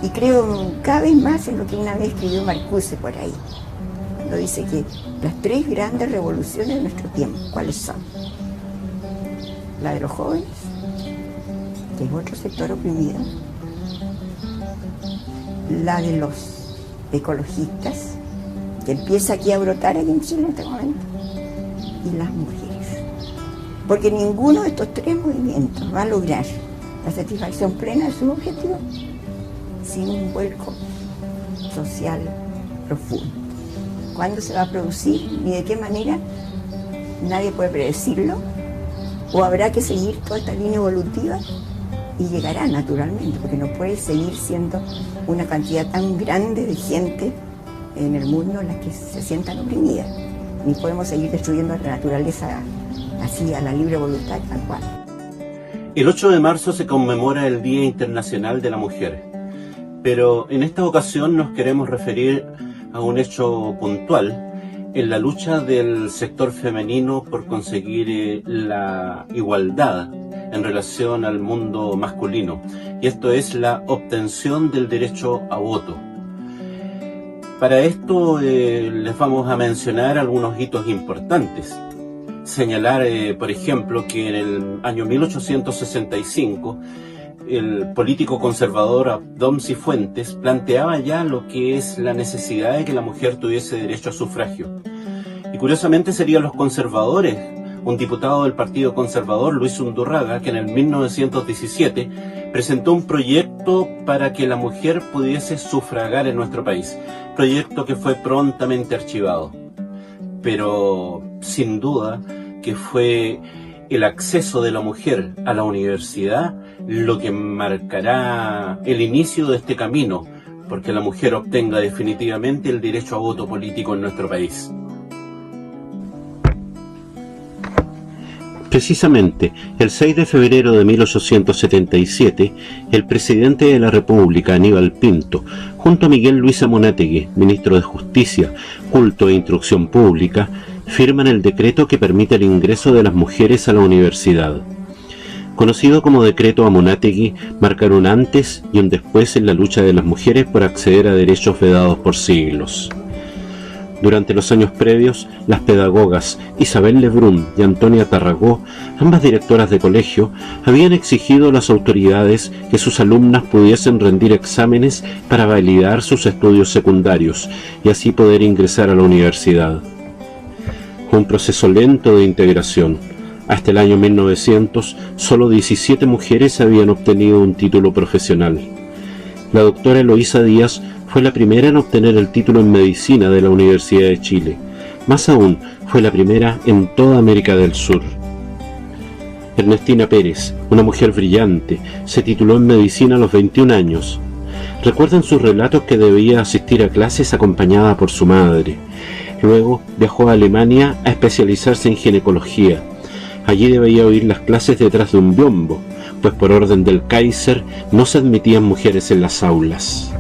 Y creo cada vez más en lo que una vez escribió Marcuse por ahí, cuando dice que las 3 grandes revoluciones de nuestro tiempo, ¿cuáles son? La de los jóvenes, que es otro sector oprimido, la de los ecologistas, que empieza aquí a brotar aquí en Chile en este momento, y las mujeres. Porque ninguno de estos 3 movimientos va a lograr la satisfacción plena de sus objetivos sin un vuelco social profundo. ¿Cuándo se va a producir ni de qué manera? Nadie puede predecirlo, o habrá que seguir toda esta línea evolutiva y llegará naturalmente, porque no puede seguir siendo una cantidad tan grande de gente en el mundo las que se sientan oprimidas, ni podemos seguir destruyendo la naturaleza así a la libre voluntad tal cual. El 8 de marzo se conmemora el Día Internacional de la Mujer, pero en esta ocasión nos queremos referir a un hecho puntual en la lucha del sector femenino por conseguir la igualdad en relación al mundo masculino, y esto es la obtención del derecho a voto. Para esto les vamos a mencionar algunos hitos importantes. Señalar, por ejemplo, que en el año 1865 el político conservador Abdón Cifuentes planteaba ya lo que es la necesidad de que la mujer tuviese derecho a sufragio. Y curiosamente serían los conservadores, un diputado del Partido Conservador, Luis Undurraga, que en el 1917 presentó un proyecto para que la mujer pudiese sufragar en nuestro país, proyecto que fue prontamente archivado. Pero sin duda que fue el acceso de la mujer a la universidad lo que marcará el inicio de este camino, porque la mujer obtenga definitivamente el derecho a voto político en nuestro país. Precisamente, el 6 de febrero de 1877, el presidente de la República, Aníbal Pinto, junto a Miguel Luis Amunátegui, ministro de Justicia, Culto e Instrucción Pública, firman el decreto que permite el ingreso de las mujeres a la universidad. Conocido como Decreto Amunátegui, marcaron un antes y un después en la lucha de las mujeres por acceder a derechos vedados por siglos. Durante los años previos, las pedagogas Isabel Lebrun y Antonia Tarragó, ambas directoras de colegio, habían exigido a las autoridades que sus alumnas pudiesen rendir exámenes para validar sus estudios secundarios y así poder ingresar a la universidad. Fue un proceso lento de integración. Hasta el año 1900, solo 17 mujeres habían obtenido un título profesional. La doctora Eloísa Díaz fue la primera en obtener el título en Medicina de la Universidad de Chile. Más aún, fue la primera en toda América del Sur. Ernestina Pérez, una mujer brillante, se tituló en Medicina a los 21 años. Recuerdan sus relatos que debía asistir a clases acompañada por su madre. Luego viajó a Alemania a especializarse en ginecología. Allí debía oír las clases detrás de un biombo, pues por orden del Kaiser no se admitían mujeres en las aulas.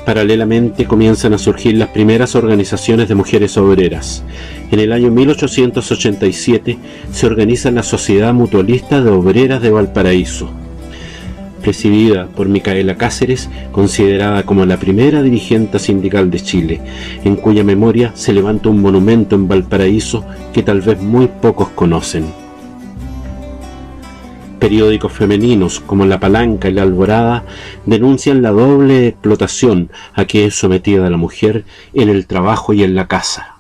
Paralelamente comienzan a surgir las primeras organizaciones de mujeres obreras. En el año 1887 se organiza la Sociedad Mutualista de Obreras de Valparaíso, presidida por Micaela Cáceres, considerada como la primera dirigente sindical de Chile, en cuya memoria se levanta un monumento en Valparaíso que tal vez muy pocos conocen. Periódicos femeninos como La Palanca y La Alborada denuncian la doble explotación a que es sometida la mujer en el trabajo y en la casa.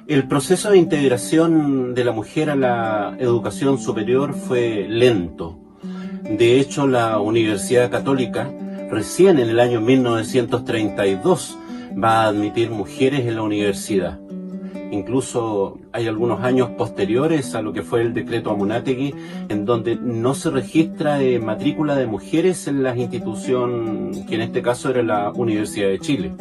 El proceso de integración de la mujer a la educación superior fue lento. De hecho, la Universidad Católica, recién en el año 1932, va a admitir mujeres en la universidad. Incluso hay algunos años posteriores a lo que fue el decreto Amunátegui, en donde no se registra matrícula de mujeres en la institución, que en este caso era la Universidad de Chile.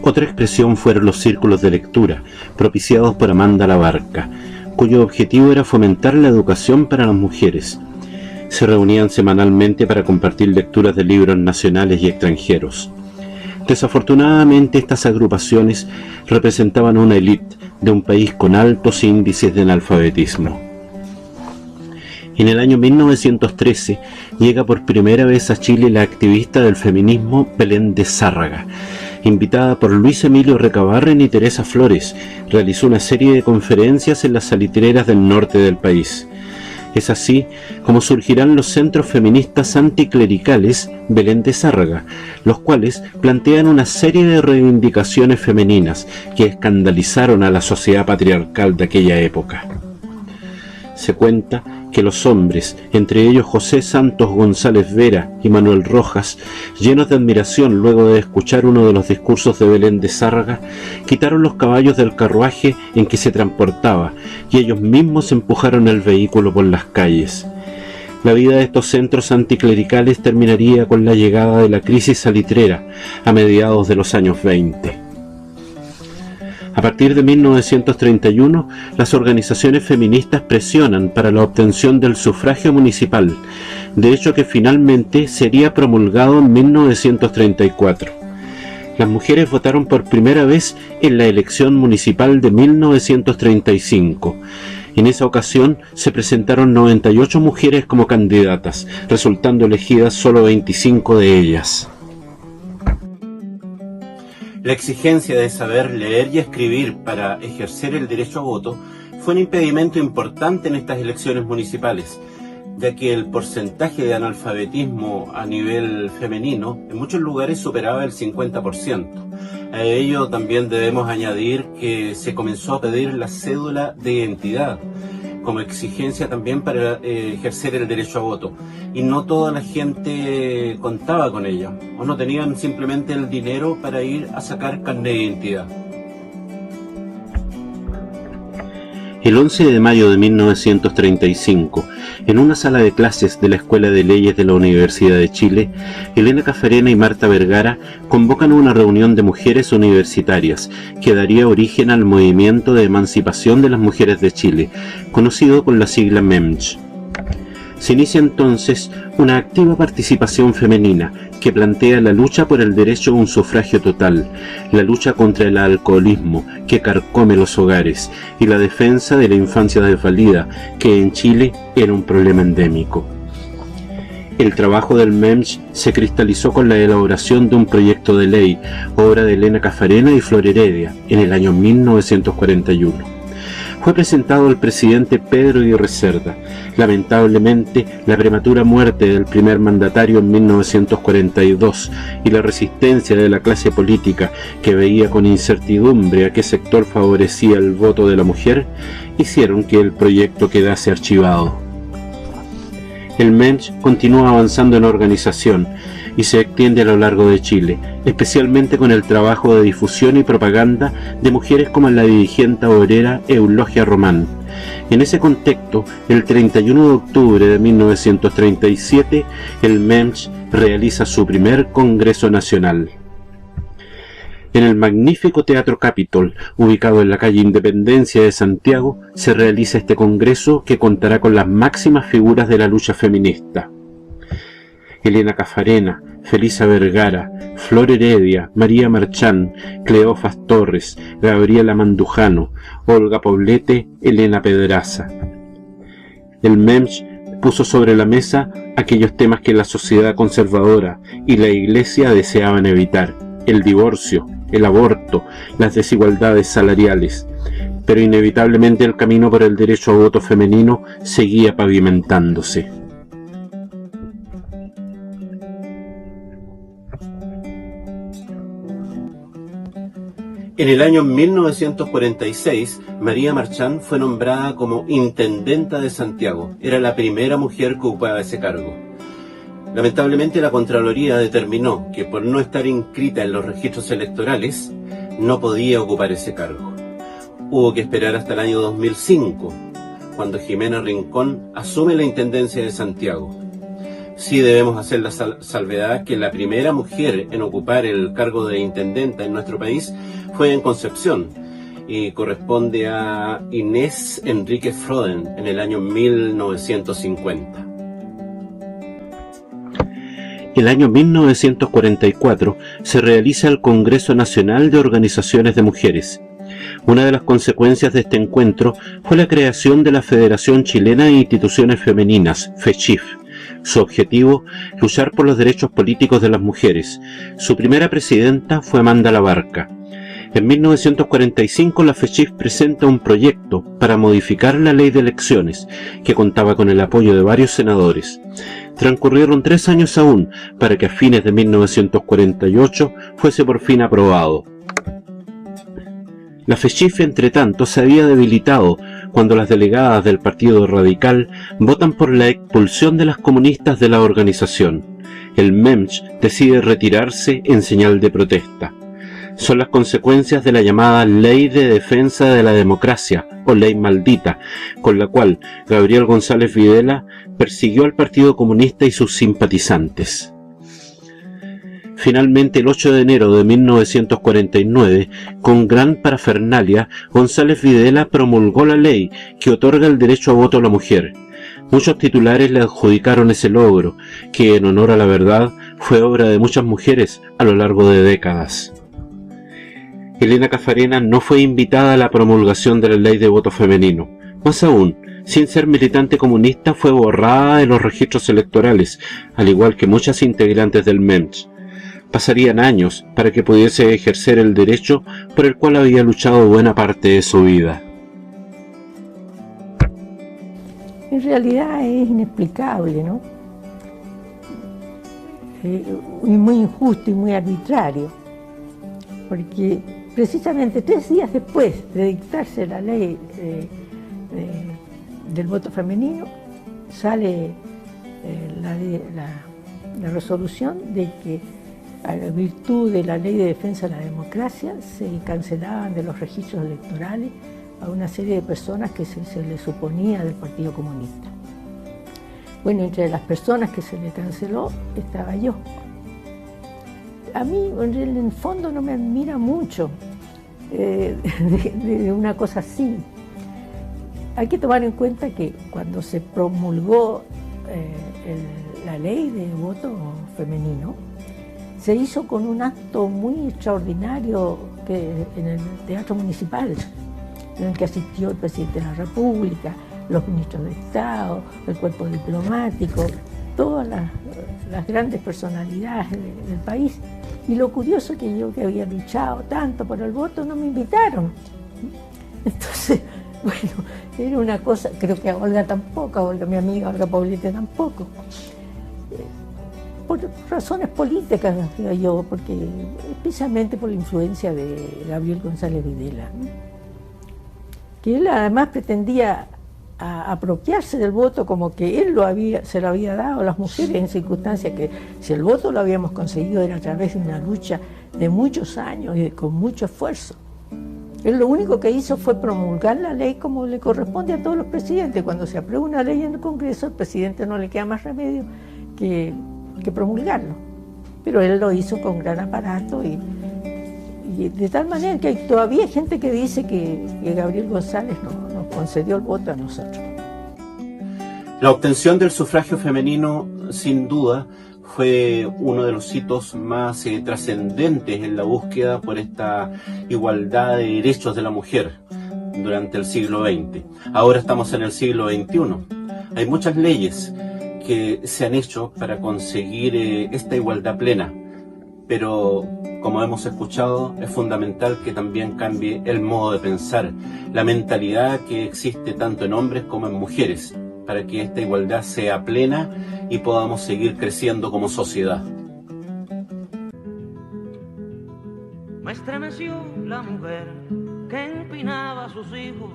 Otra expresión fueron los círculos de lectura, propiciados por Amanda Labarca. cuyo objetivo era fomentar la educación para las mujeres. Se reunían semanalmente para compartir lecturas de libros nacionales y extranjeros. Desafortunadamente, estas agrupaciones representaban una élite de un país con altos índices de analfabetismo. En el año 1913 llega por primera vez a Chile la activista del feminismo Belén de Zárraga. Invitada por Luis Emilio Recabarren y Teresa Flores, realizó una serie de conferencias en las salitreras del norte del país. Es así como surgirán los centros feministas anticlericales Belén de Zárraga, los cuales plantean una serie de reivindicaciones femeninas que escandalizaron a la sociedad patriarcal de aquella época. Se cuenta que los hombres, entre ellos José Santos González Vera y Manuel Rojas, llenos de admiración luego de escuchar uno de los discursos de Belén de Zárraga, quitaron los caballos del carruaje en que se transportaba y ellos mismos empujaron el vehículo por las calles. La vida de estos centros anticlericales terminaría con la llegada de la crisis salitrera a mediados de los años 20. A partir de 1931, las organizaciones feministas presionan para la obtención del sufragio municipal, de hecho que finalmente sería promulgado en 1934. Las mujeres votaron por primera vez en la elección municipal de 1935. En esa ocasión se presentaron 98 mujeres como candidatas, resultando elegidas solo 25 de ellas. La exigencia de saber leer y escribir para ejercer el derecho a voto fue un impedimento importante en estas elecciones municipales, ya que el porcentaje de analfabetismo a nivel femenino en muchos lugares superaba el 50%. A ello también debemos añadir que se comenzó a pedir la cédula de identidad como exigencia también para ejercer el derecho a voto, y no toda la gente contaba con ella, o no tenían simplemente el dinero para ir a sacar carnet de identidad. El 11 de mayo de 1935, en una sala de clases de la Escuela de Leyes de la Universidad de Chile, Elena Caffarena y Marta Vergara convocan una reunión de mujeres universitarias que daría origen al movimiento de emancipación de las mujeres de Chile, conocido con la sigla MEMCH. Se inicia entonces una activa participación femenina que plantea la lucha por el derecho a un sufragio total, la lucha contra el alcoholismo que carcome los hogares y la defensa de la infancia desvalida, que en Chile era un problema endémico. El trabajo del MEMCH se cristalizó con la elaboración de un proyecto de ley, obra de Elena Caffarena y Flor Heredia, en el año 1941. Fue presentado al presidente Pedro Aguirre Cerda. Lamentablemente, la prematura muerte del primer mandatario en 1942 y la resistencia de la clase política, que veía con incertidumbre a qué sector favorecía el voto de la mujer, hicieron que el proyecto quedase archivado. El MEMCH continúa avanzando en organización y se extiende a lo largo de Chile, especialmente con el trabajo de difusión y propaganda de mujeres como la dirigente obrera Eulogia Román. En ese contexto, el 31 de octubre de 1937, el MEMCH realiza su primer Congreso Nacional. En el magnífico Teatro Capitol, ubicado en la calle Independencia de Santiago, se realiza este congreso que contará con las máximas figuras de la lucha feminista: Elena Caffarena, Felisa Vergara, Flor Heredia, María Marchán, Cleofas Torres, Gabriela Mandujano, Olga Poblete, Elena Pedraza. El MEMCH puso sobre la mesa aquellos temas que la sociedad conservadora y la Iglesia deseaban evitar: el divorcio, el aborto, las desigualdades salariales. Pero inevitablemente el camino por el derecho a voto femenino seguía pavimentándose. En el año 1946, María Marchán fue nombrada como intendenta de Santiago. Era la primera mujer que ocupaba ese cargo. Lamentablemente, la Contraloría determinó que por no estar inscrita en los registros electorales, no podía ocupar ese cargo. Hubo que esperar hasta el año 2005, cuando Jimena Rincón asume la intendencia de Santiago. Sí debemos hacer la salvedad que la primera mujer en ocupar el cargo de intendenta en nuestro país fue en Concepción, y corresponde a Inés Enríquez Froden en el año 1950. El año 1944 se realiza el Congreso Nacional de Organizaciones de Mujeres. Una de las consecuencias de este encuentro fue la creación de la Federación Chilena de Instituciones Femeninas, FECHIF. Su objetivo, luchar por los derechos políticos de las mujeres. Su primera presidenta fue Amanda Labarca. En 1945 la FECHIF presenta un proyecto para modificar la ley de elecciones, que contaba con el apoyo de varios senadores. Transcurrieron 3 años aún para que a fines de 1948 fuese por fin aprobado. La FECHIF, entre tanto, se había debilitado cuando las delegadas del Partido Radical votan por la expulsión de las comunistas de la organización. El MEMS decide retirarse en señal de protesta. Son las consecuencias de la llamada Ley de Defensa de la Democracia, o Ley Maldita, con la cual Gabriel González Videla persiguió al Partido Comunista y sus simpatizantes. Finalmente, el 8 de enero de 1949, con gran parafernalia, González Videla promulgó la ley que otorga el derecho a voto a la mujer. Muchos titulares le adjudicaron ese logro, que en honor a la verdad fue obra de muchas mujeres a lo largo de décadas. Elena Cafarena no fue invitada a la promulgación de la ley de voto femenino. Más aún, sin ser militante comunista, fue borrada de los registros electorales, al igual que muchas integrantes del MEMS. Pasarían años para que pudiese ejercer el derecho por el cual había luchado buena parte de su vida. En realidad es inexplicable, ¿no? Y muy injusto y muy arbitrario, porque precisamente 3 días después de dictarse la ley del voto femenino, sale la resolución de que, a virtud de la Ley de Defensa de la Democracia, se cancelaban de los registros electorales a una serie de personas que se les suponía del Partido Comunista. Bueno, entre las personas que se le canceló estaba yo. A mí, en el fondo, no me admira mucho de una cosa así. Hay que tomar en cuenta que cuando se promulgó la ley de voto femenino, se hizo con un acto muy extraordinario en el Teatro Municipal, en el que asistió el presidente de la República, los ministros de Estado, el cuerpo diplomático, todas las grandes personalidades del país. Y lo curioso es que yo, que había luchado tanto por el voto, no me invitaron. Entonces, bueno, era una cosa, creo que a Olga tampoco, a Olga, mi amiga Olga Poblete tampoco. Por razones políticas, digo yo, porque especialmente por la influencia de Gabriel González Videla, ¿no? Que él además pretendía apropiarse del voto como que él se lo había dado a las mujeres, en circunstancias que si el voto lo habíamos conseguido era a través de una lucha de muchos años y con mucho esfuerzo. Él lo único que hizo fue promulgar la ley como le corresponde a todos los presidentes. Cuando se aprueba una ley en el Congreso, al presidente no le queda más remedio que promulgarlo. Pero él lo hizo con gran aparato y de tal manera que todavía hay gente que dice que Gabriel González nos concedió el voto a nosotros. La obtención del sufragio femenino, sin duda, fue uno de los hitos más trascendentes en la búsqueda por esta igualdad de derechos de la mujer durante el siglo XX. Ahora estamos en el siglo XXI. Hay muchas leyes que se han hecho para conseguir esta igualdad plena, pero como hemos escuchado, es fundamental que también cambie el modo de pensar, la mentalidad que existe tanto en hombres como en mujeres, para que esta igualdad sea plena y podamos seguir creciendo como sociedad. Me estremeció la mujer que empinaba a sus hijos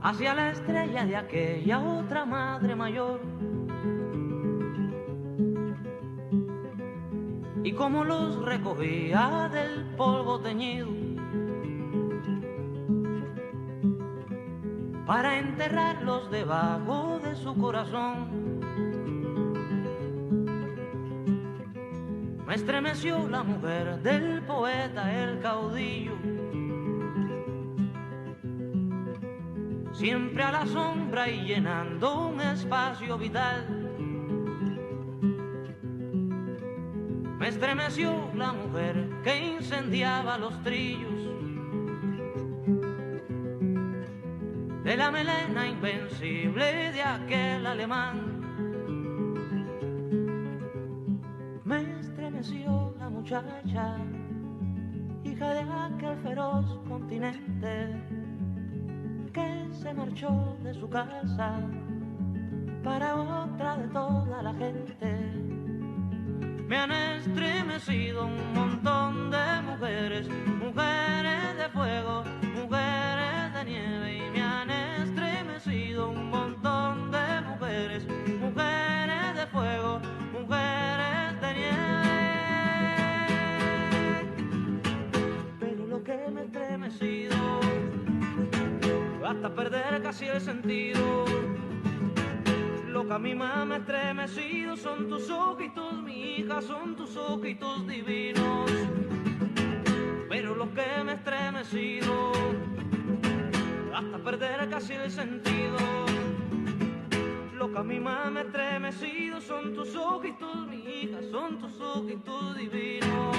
hacia la estrella de aquella otra madre mayor, y como los recogía del polvo teñido para enterrarlos debajo de su corazón. Me estremeció la mujer del poeta, el caudillo, siempre a la sombra y llenando un espacio vital. Me estremeció la mujer que incendiaba los trillos de la melena invencible de aquel alemán. Me estremeció la muchacha, hija de aquel feroz continente, que se marchó de su casa para otra de toda la gente. Me han estremecido un montón de mujeres, mujeres de fuego, mujeres de nieve, y me han estremecido un montón de mujeres, mujeres de fuego, mujeres de nieve. Pero lo que me ha estremecido hasta perder casi el sentido, lo que a mí más me ha estremecido son tus ojitos, mi hija, son tus ojitos divinos. Pero lo que me ha estremecido hasta perder casi el sentido, lo que a mí más me ha estremecido son tus ojitos, mi hija, son tus ojitos divinos.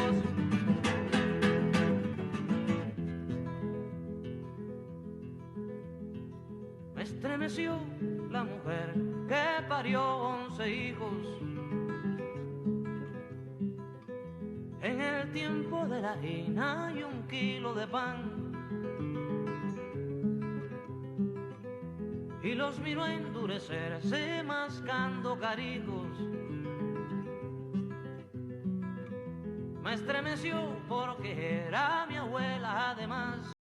Me estremeció la mujer que parió 11 hijos en el tiempo de la harina y 1 kilo de pan, y los miró endurecerse mascando caricos. Me estremeció porque era mi abuela además.